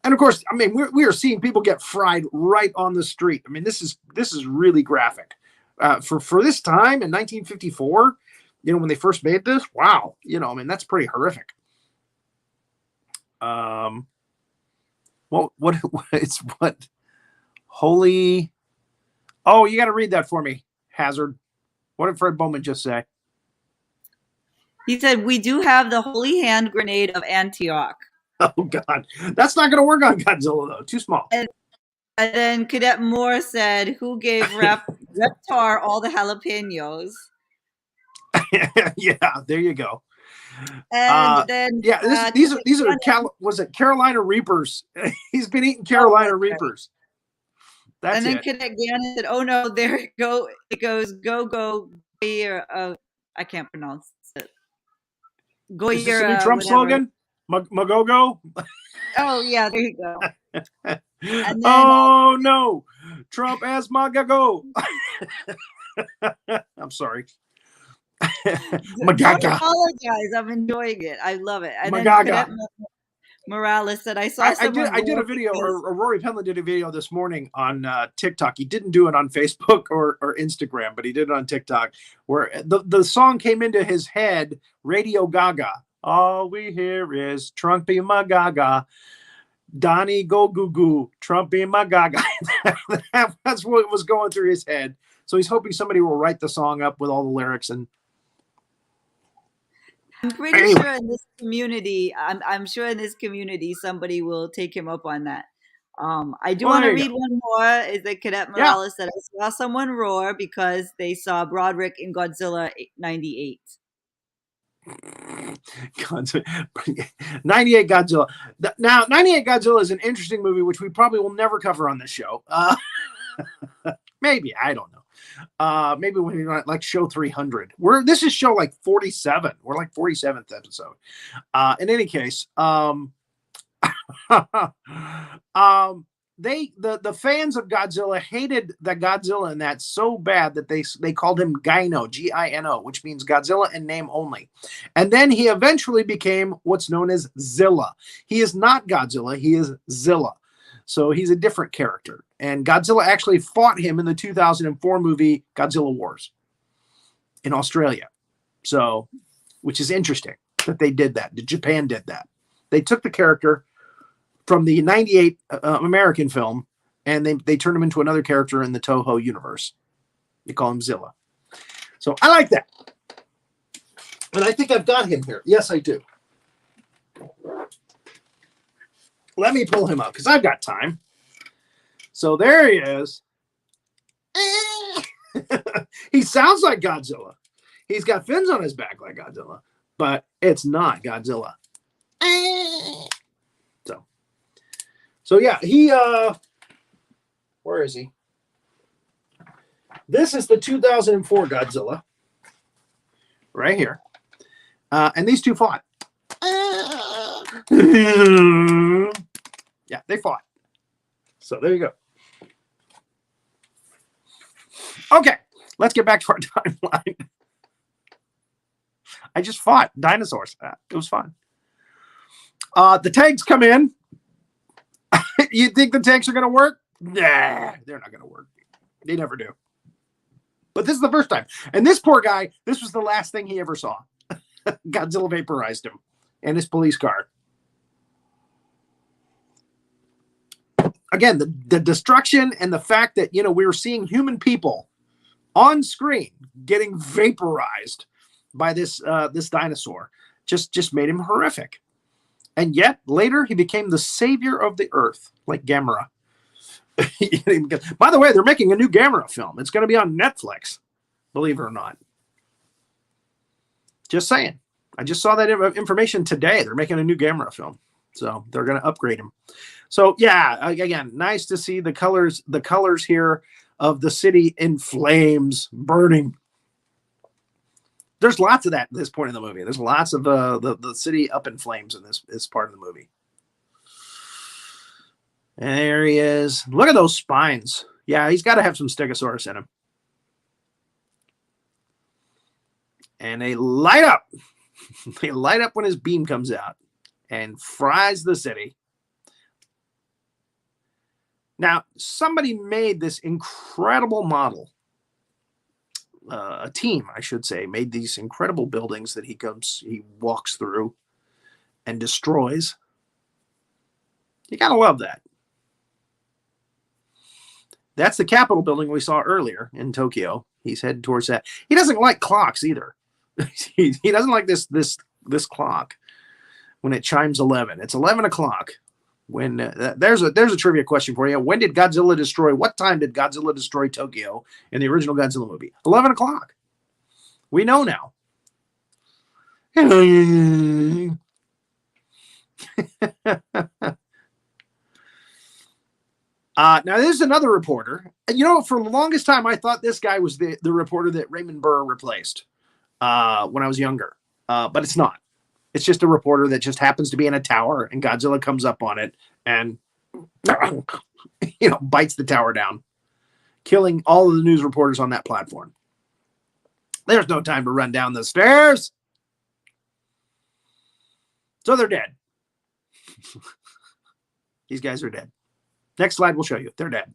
And of course, I mean, we are seeing people get fried right on the street. I mean, this is really graphic. For this time in 1954, you know, when they first made this, wow, you know, I mean, that's pretty horrific. What holy, oh, you got to read that for me, Hazzard. What did Fred Bowman just say? He said, we do have the holy hand grenade of Antioch. Oh God, that's not going to work on Godzilla though. Too small. And then Cadet Moore said, who gave Reptar all the jalapenos? Yeah, there you go. And then these are was it Carolina Reapers? He's been eating Carolina Reapers. That's and then it. Cadet Gannon said, "Oh no, there it go! It goes go here." I can't pronounce it. Go Is this a new Trump slogan? Magogo. Oh yeah, there you go. And then, oh no, Trump as Magago. I'm sorry. Magaga. Don't apologize. I'm enjoying it. I love it. And Magaga. then Morales said, I saw someone. I did a video, or Rory Penland did a video this morning on TikTok. He didn't do it on Facebook or Instagram, but he did it on TikTok, where the song came into his head, Radio Gaga. All we hear is Trumpy Magaga. Donnie go goo goo, Trumpy Magaga. That's what was going through his head. So he's hoping somebody will write the song up with all the lyrics. And I'm pretty sure in this community, I'm sure in this community, somebody will take him up on that. I do want to read one more. Is that Cadet Morales said, I saw someone roar because they saw Broderick in Godzilla 98. 98 Godzilla. Now, 98 Godzilla is an interesting movie, which we probably will never cover on this show. Maybe, I don't know. Maybe when you're like show 300. This is show like 47. We're like 47th episode. In any case, the fans of Godzilla hated the Godzilla in that so bad that they called him Gyno, Gino, which means Godzilla in name only. And then he eventually became what's known as Zilla. He is not Godzilla, he is Zilla. So he's a different character. And Godzilla actually fought him in the 2004 movie Godzilla Wars in Australia. So, which is interesting that they did that. Japan did that. They took the character from the 98 American film, and they turned him into another character in the Toho universe. They call him Zilla. So I like that. And I think I've got him here. Yes, I do. Let me pull him up because I've got time. So there he is. He sounds like Godzilla. He's got fins on his back like Godzilla, but it's not Godzilla. So yeah, he where is he? This is the 2004 Godzilla. Right here. And these two fought. Yeah, they fought. So there you go. Okay, let's get back to our timeline. I just fought dinosaurs. It was fun. The tanks come in. You think the tanks are going to work? Nah, they're not going to work. They never do. But this is the first time. And this poor guy, this was the last thing he ever saw. Godzilla vaporized him and his police car. Again, the destruction and the fact that, we were seeing human people on screen getting vaporized by this dinosaur just made him horrific. And yet later he became the savior of the earth, like Gamera. By the way, they're making a new Gamera film. It's going to be on Netflix, believe it or not. Just saying. I just saw that information today. They're making a new Gamera film. So they're going to upgrade him. So yeah, again, nice to see the colors here of the city in flames, burning. There's lots of that at this point in the movie. There's lots of the city up in flames in this part of the movie. And there he is. Look at those spines. Yeah, he's got to have some Stegosaurus in him. And they light up. They light up when his beam comes out and fries the city. Now, somebody made this incredible model. A team, I should say, made these incredible buildings that he walks through and destroys. You gotta love that. That's the Capitol building we saw earlier in Tokyo. He's headed towards that. He doesn't like clocks either. he doesn't like this clock when it chimes 11. It's 11 o'clock. When there's a trivia question for you. When did Godzilla destroy? What time did Godzilla destroy Tokyo in the original Godzilla movie? 11 o'clock. We know now. Now this is another reporter. For the longest time, I thought this guy was the reporter that Raymond Burr replaced when I was younger. But it's not. It's just a reporter that just happens to be in a tower and Godzilla comes up on it and, bites the tower down, killing all of the news reporters on that platform. There's no time to run down the stairs. So they're dead. These guys are dead. Next slide will show you. They're dead.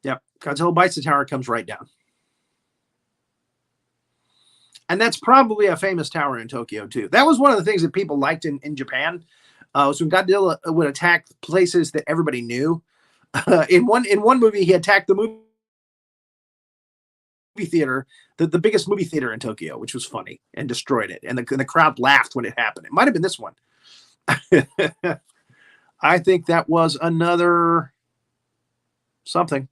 Yep. Godzilla bites the tower, comes right down. And that's probably a famous tower in Tokyo, too. That was one of the things that people liked in Japan. Was when Godzilla would attack places that everybody knew. In one movie, he attacked the movie theater, the biggest movie theater in Tokyo, which was funny, and destroyed it. And the crowd laughed when it happened. It might have been this one. I think that was another something.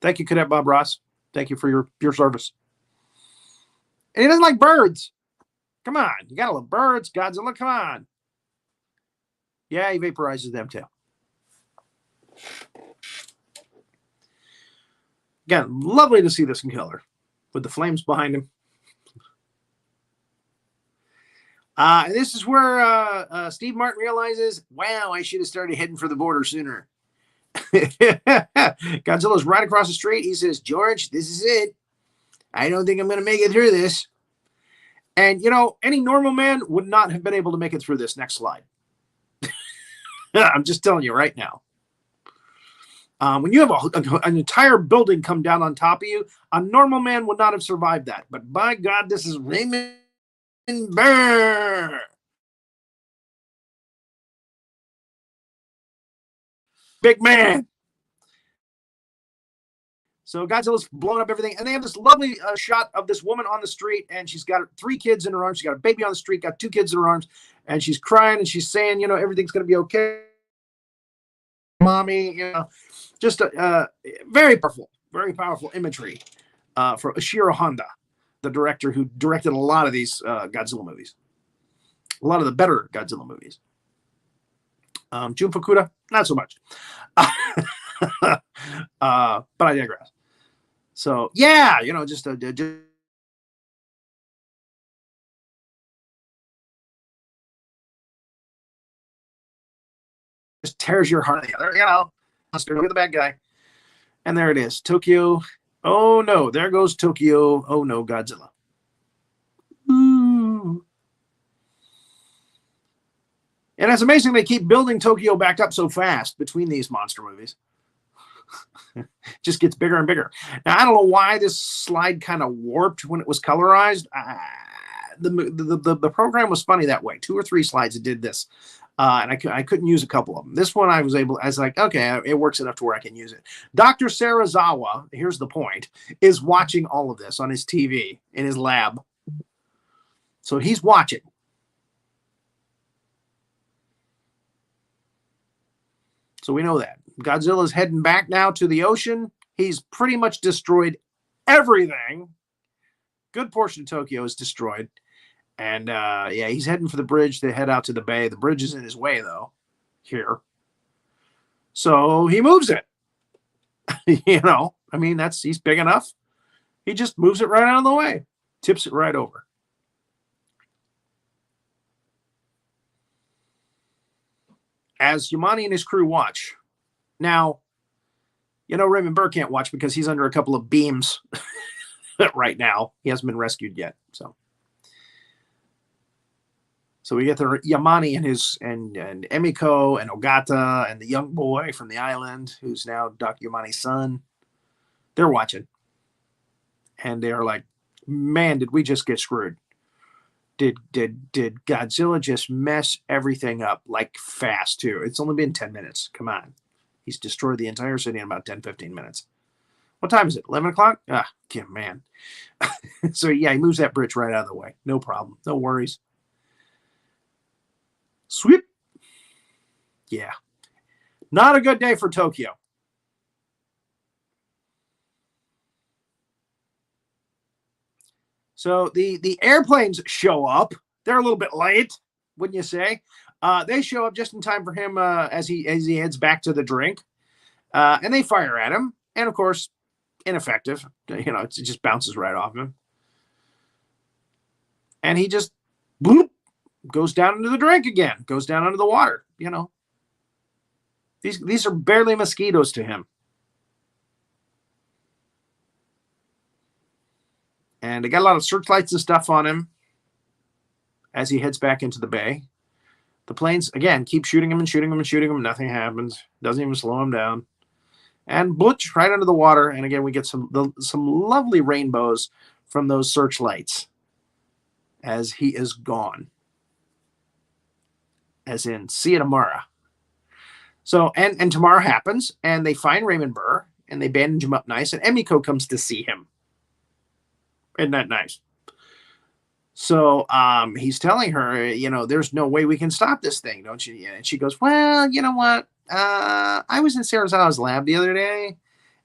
Thank you, Cadet Bob Ross. Thank you for your service. And he doesn't like birds. Come on. You got to love birds. Godzilla, come on. Yeah, he vaporizes them too. Again, lovely to see this in color with the flames behind him. This is where Steve Martin realizes, wow, I should have started heading for the border sooner. Godzilla's right across the street. He says, George, this is it. I don't think I'm going to make it through this. And, you know, any normal man would not have been able to make it through this. Next slide. I'm just telling you right now. When you have an entire building come down on top of you, a normal man would not have survived that. But by God, this is Raymond Burr. Big man. So Godzilla's blowing up everything. And they have this lovely shot of this woman on the street. And she's got 3 kids in her arms. She's got a baby on the street, got 2 kids in her arms. And she's crying and she's saying, you know, everything's going to be okay. Mommy, you know, just very powerful imagery for Ishiro Honda, the director who directed a lot of these Godzilla movies. A lot of the better Godzilla movies. Jun Fukuda, not so much. But I digress. So, yeah, you know, just tears your heart together, you know. Look at the bad guy. And there it is. Tokyo. Oh, no. There goes Tokyo. Oh, no, Godzilla. Ooh. And it's amazing they keep building Tokyo back up so fast between these monster movies. Just gets bigger and bigger. Now, I don't know why this slide kind of warped when it was colorized. The program was funny that way. 2 or 3 slides it did this. And I couldn't use a couple of them. This one I was like, okay, it works enough to where I can use it. Dr. Sarazawa, here's the point, is watching all of this on his TV in his lab. So he's watching. So we know that. Godzilla's heading back now to the ocean. He's pretty much destroyed everything. Good portion of Tokyo is destroyed. And, yeah, he's heading for the bridge to head out to the bay. The bridge is in his way, though, here. So he moves it. You know, I mean, he's big enough. He just moves it right out of the way. Tips it right over. As Yamane and his crew watch. Now, you know, Raymond Burr can't watch because he's under a couple of beams right now. He hasn't been rescued yet, So we get the Yamane and Emiko and Ogata and the young boy from the island who's now Dr. Yamane's son. They're watching. And they're like, man, did we just get screwed? Did Godzilla just mess everything up like fast too? It's only been 10 minutes. Come on. He's destroyed the entire city in about 10, 15 minutes. What time is it? 11 o'clock? Ah, yeah, man. So yeah, he moves that bridge right out of the way. No problem. No worries. Sweep. Yeah. Not a good day for Tokyo. So the airplanes show up. They're a little bit late, wouldn't you say? They show up just in time for him as he heads back to the drink. And they fire at him. And, of course, ineffective. You know, it just bounces right off him. And he just, boop, goes down into the drink again. Goes down under the water, you know. These are barely mosquitoes to him. And they got a lot of searchlights and stuff on him as he heads back into the bay. The planes, again, keep shooting him and shooting him and shooting him. Nothing happens. Doesn't even slow him down. And blutch right under the water. And again, we get some lovely rainbows from those searchlights as he is gone. As in, see you tomorrow. So, and tomorrow happens, and they find Raymond Burr, and they bandage him up nice, and Emiko comes to see him. Isn't that nice? So he's telling her, you know, there's no way we can stop this thing, don't you? And she goes, well, you know what? I was in Sarazawa's lab the other day,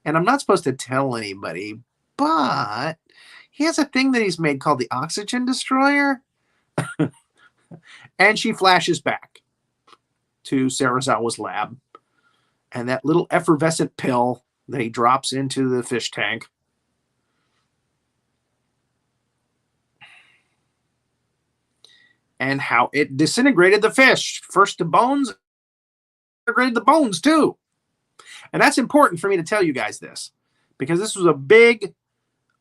and I'm not supposed to tell anybody, but he has a thing that he's made called the Oxygen Destroyer. And she flashes back to Sarazawa's lab, and that little effervescent pill that he drops into the fish tank. and how it disintegrated the fish. First the bones, disintegrated the bones too. And that's important for me to tell you guys this, because this was a big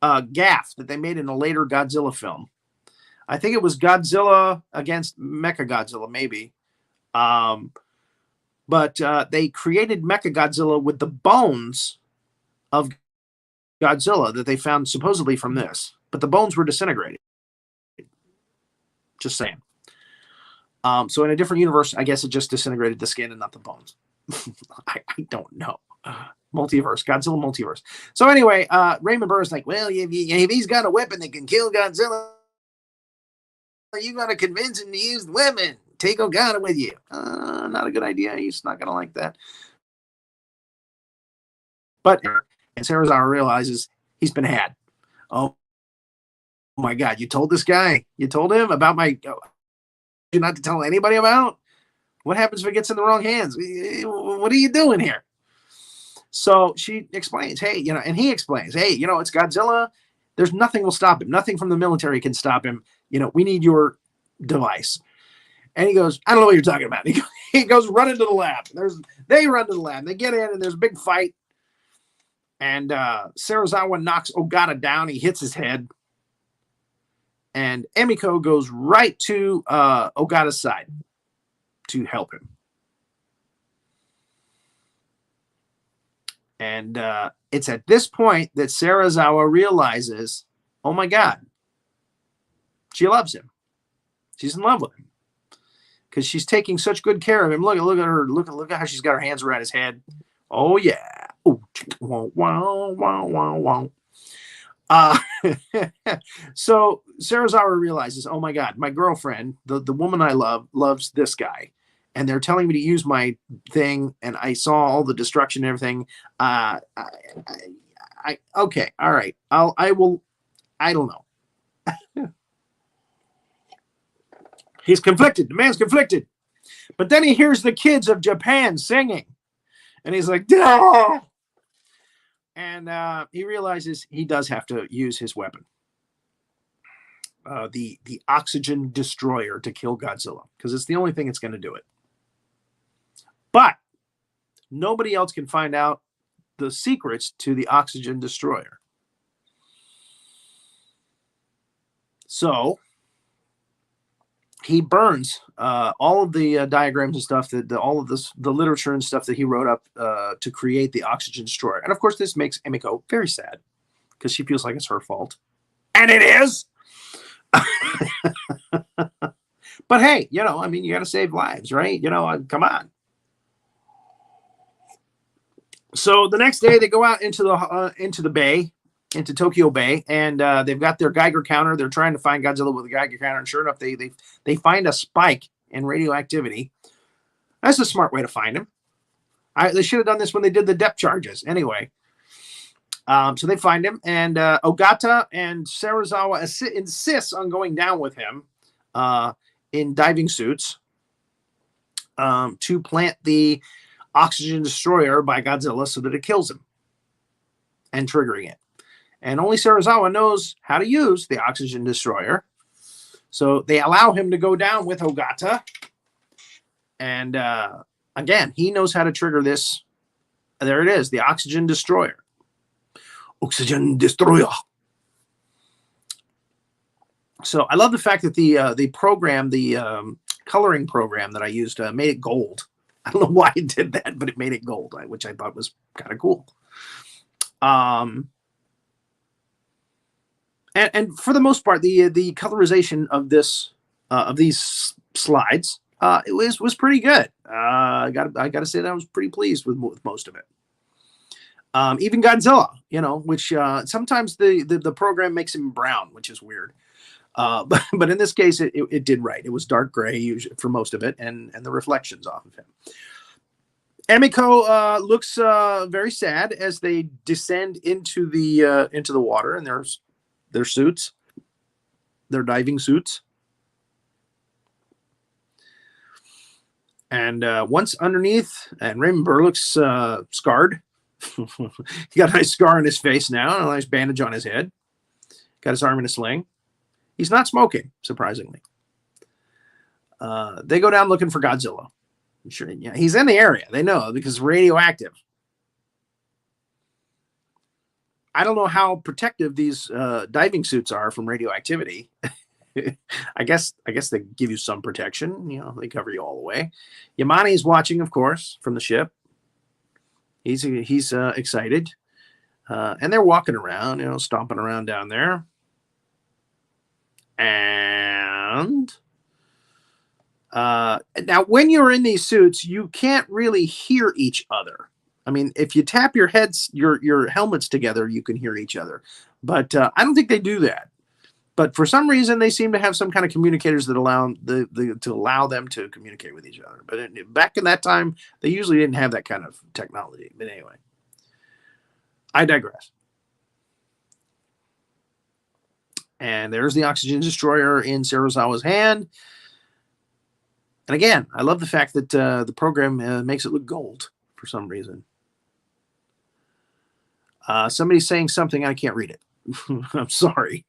gaffe that they made in a later Godzilla film. I think it was Godzilla against Mechagodzilla, maybe. But they created Mechagodzilla with the bones of Godzilla that they found supposedly from this. But the bones were disintegrated. Just saying. So in a different universe, I guess it just disintegrated the skin and not the bones. I don't know. Multiverse, Godzilla multiverse. So anyway, Raymond Burr is like, well, if he's got a weapon that can kill Godzilla, you got to convince him to use the weapon. Take Ogata with you. Not a good idea. He's not going to like that. But, and Serizawa realizes he's been had. Oh my God, you told this guy? You told him about my, not to tell anybody about? What happens if it gets in the wrong hands? What are you doing here? So she explains, hey, and he explains, hey, it's Godzilla. There's nothing will stop him. Nothing from the military can stop him. We need your device. And he goes, I don't know what you're talking about. He goes running to the lab. They run to the lab. They get in and there's a big fight. And Serizawa knocks Ogata down. He hits his head. And Emiko goes right to Ogata's side to help him. And it's at this point that Serizawa realizes, oh my God, she loves him. She's in love with him because she's taking such good care of him. Look at her. Look at how she's got her hands around his head. Oh yeah. Ooh, wow, wow, wow, wow. So Serizawa realizes, oh my God, my girlfriend, the woman I love, loves this guy. And they're telling me to use my thing. And I saw all the destruction and everything. Okay. All right. I don't know. He's conflicted. The man's conflicted. But then he hears the kids of Japan singing. And he's like, "Dah!" And he realizes he does have to use his weapon. The oxygen destroyer to kill Godzilla. Because it's the only thing that's going to do it. But nobody else can find out the secrets to the oxygen destroyer. So he burns all of the diagrams and stuff, all of the literature and stuff that he wrote up to create the oxygen destroyer. And of course, this makes Emiko very sad because she feels like it's her fault. And it is. But hey, you got to save lives, right? Come on. So the next day they go out into the bay, into Tokyo Bay, and they've got their Geiger counter. They're trying to find Godzilla with a Geiger counter, and sure enough, they find a spike in radioactivity. That's a smart way to find him. They should have done this when they did the depth charges. Anyway, so they find him, and Ogata and Serizawa insists on going down with him in diving suits to plant the oxygen destroyer by Godzilla so that it kills him and triggering it. And only Serizawa knows how to use the oxygen destroyer. So they allow him to go down with Ogata. And again, he knows how to trigger this. There it is, the oxygen destroyer. Oxygen destroyer. So I love the fact that the program, the coloring program that I used made it gold. I don't know why it did that, but it made it gold, which I thought was kind of cool. And for the most part, the colorization of these slides it was pretty good. I got to say that I was pretty pleased with most of it. Even Godzilla, which sometimes the program makes him brown, which is weird. But in this case, it did right. It was dark gray usually for most of it, and the reflections off of him. Emiko looks very sad as they descend into the water, and their suits, their diving suits. And once underneath, and Raymond Burr looks scarred. He got a nice scar on his face now, and a nice bandage on his head. Got his arm in a sling. He's not smoking, surprisingly. They go down looking for Godzilla. Sure, yeah, he's in the area. They know because it's radioactive. I don't know how protective these diving suits are from radioactivity. I guess they give you some protection. You know, they cover you all the way. Yamane is watching, of course, from the ship. He's excited, and they're walking around, you know, stomping around down there. And now, when you're in these suits, you can't really hear each other. I mean, if you tap your heads, your helmets together, you can hear each other. But I don't think they do that. But for some reason, they seem to have some kind of communicators that allow them to communicate with each other. But back in that time, they usually didn't have that kind of technology. But anyway, I digress. And there's the oxygen destroyer in Serizawa's hand. And again, I love the fact that the program makes it look gold for some reason. Somebody's saying something. I can't read it. I'm sorry.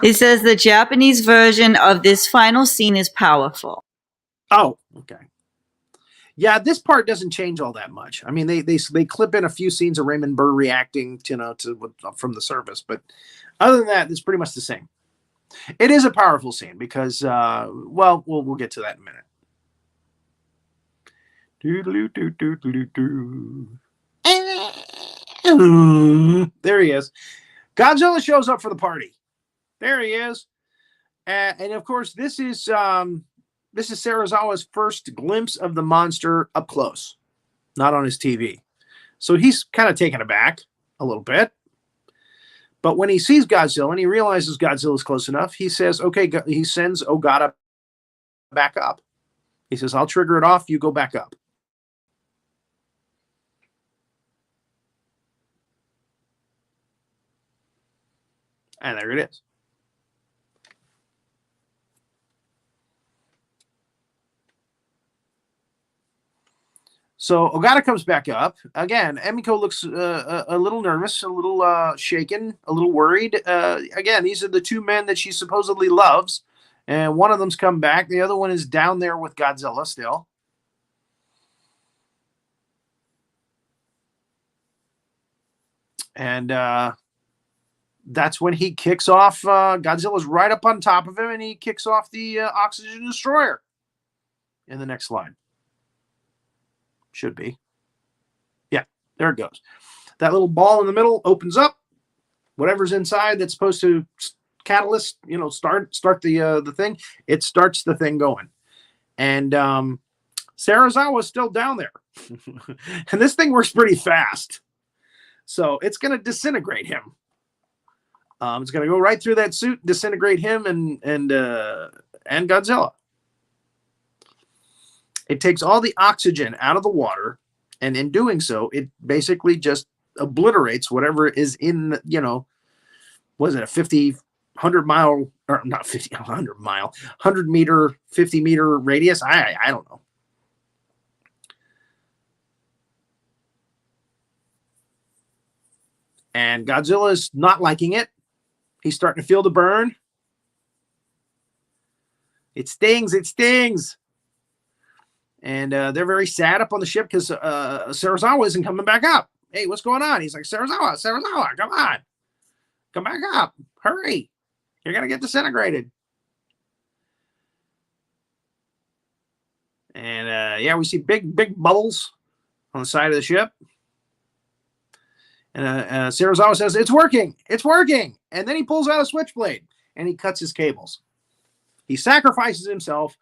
It says the Japanese version of this final scene is powerful. Oh, okay. Yeah, this part doesn't change all that much. I mean, they clip in a few scenes of Raymond Burr reacting, from the service, but other than that, it's pretty much the same. It is a powerful scene because, we'll get to that in a minute. There he is. Godzilla shows up for the party. There he is. And of course, this is Serizawa's first glimpse of the monster up close, not on his TV. So he's kind of taken aback a little bit. But when he sees Godzilla and he realizes Godzilla's close enough, he says, okay, he sends Ogata back up. He says, I'll trigger it off. You go back up. And there it is. So Ogata comes back up. Again, Emiko looks a little nervous, a little shaken, a little worried. Again, these are the two men that she supposedly loves. And one of them's come back. The other one is down there with Godzilla still. And that's when he kicks off. Godzilla's right up on top of him, and he kicks off the oxygen destroyer. In the next slide. Should be. Yeah, there it goes. That little ball in the middle opens up. Whatever's inside that's supposed to catalyst, start the thing. It starts the thing going. And Serizawa's still down there. And this thing works pretty fast. So it's going to disintegrate him. It's going to go right through that suit, disintegrate him and Godzilla. It takes all the oxygen out of the water, and in doing so, it basically just obliterates whatever is in, was it a 100 mile, or not 50, 100 mile, 100 meter, 50 meter radius? I don't know. And Godzilla's not liking it. He's starting to feel the burn. It stings. It stings. And they're very sad up on the ship because Serizawa isn't coming back up. Hey, what's going on? He's like, Serizawa, come on. Come back up. Hurry. You're going to get disintegrated. And, we see big bubbles on the side of the ship. And Serizawa says, it's working. It's working. And then he pulls out a switchblade and he cuts his cables. He sacrifices himself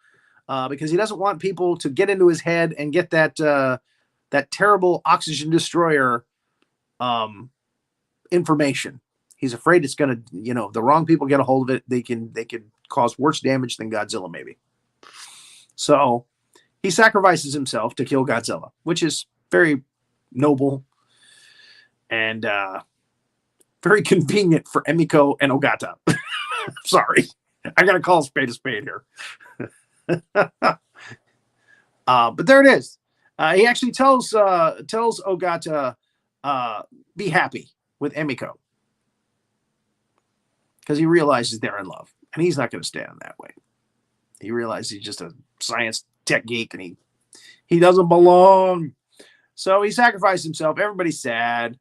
because he doesn't want people to get into his head and get that terrible oxygen destroyer information. He's afraid it's going to, the wrong people get a hold of it. They can cause worse damage than Godzilla, maybe. So he sacrifices himself to kill Godzilla, which is very noble and very convenient for Emiko and Ogata. Sorry, I got to call a spade here. But there it is. He actually tells Ogata, be happy with Emiko, because he realizes they're in love, and he's not going to stay on that way. He realized he's just a science tech geek and he doesn't belong. So he sacrificed himself. Everybody's sad.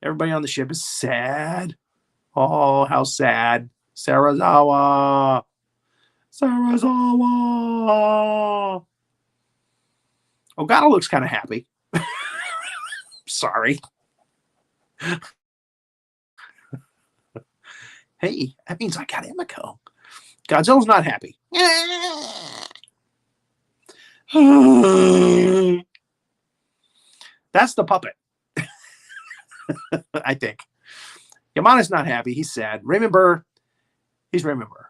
Everybody on the ship is sad. Oh, how sad. Sarazawa. Ogata looks kind of happy. Sorry. Hey, that means I got Emiko. Godzilla's not happy. That's the puppet. I think. Yamana's not happy. He's sad. Raymond Burr. He's Raymond Burr.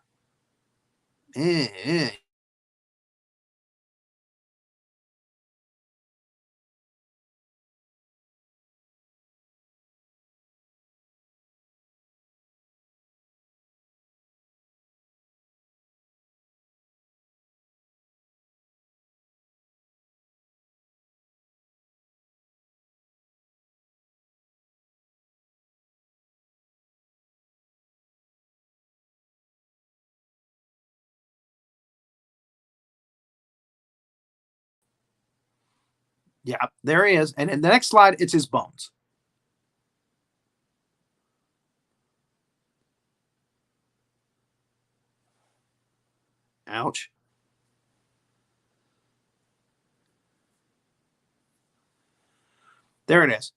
Yeah, there he is. And in the next slide, it's his bones. Ouch. There it is.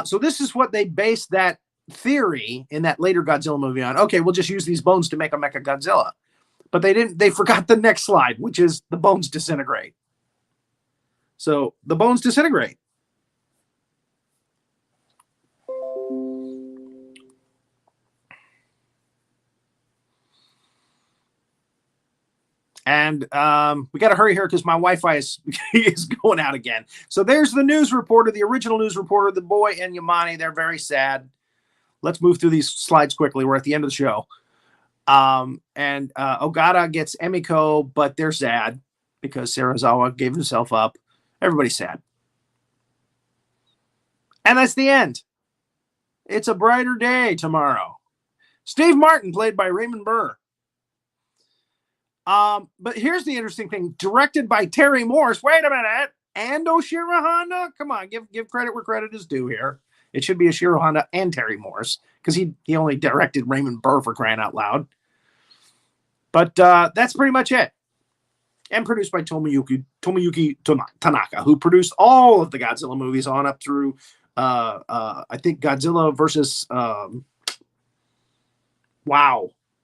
So this is what they based that theory in that later Godzilla movie on. Okay, we'll just use these bones to make a Mecha Godzilla. But they forgot the next slide, which is the bones disintegrate. So the bones disintegrate. And we got to hurry here because my Wi-Fi is going out again. So there's the news reporter, the original news reporter, the boy and Yamane. They're very sad. Let's move through these slides quickly. We're at the end of the show. And Ogata gets Emiko, but they're sad because Sarazawa gave himself up. Everybody's sad. And that's the end. It's a brighter day tomorrow. Steve Martin, played by Raymond Burr. But here's the interesting thing. Directed by Terry Morse. Wait a minute. And Oshiro Honda? Come on, give credit where credit is due here. It should be Oshiro Honda and Terry Morse because he only directed Raymond Burr, for crying out loud. But that's pretty much it. And produced by Tomoyuki Tanaka, who produced all of the Godzilla movies on up through, I think, Godzilla versus,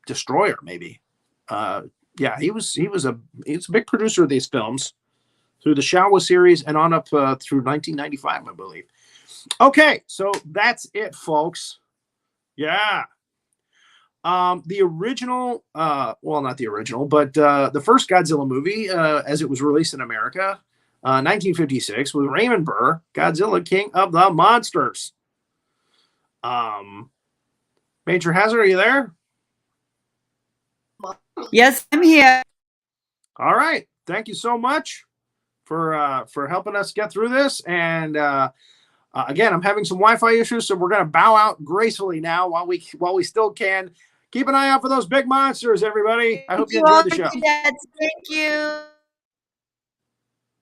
Destroyer, maybe. Yeah, he was a big producer of these films through the Showa series and on up through 1995, I believe. Okay, so that's it, folks. Yeah. The original, not the original, but the first Godzilla movie, as it was released in America, 1956, with Raymond Burr, Godzilla, King of the Monsters. Major Hazzard, are you there? Yes, I'm here. All right. Thank you so much for helping us get through this. And again, I'm having some Wi-Fi issues, so we're going to bow out gracefully now while we still can. Keep an eye out for those big monsters, everybody. I hope you enjoyed the show. Thank you.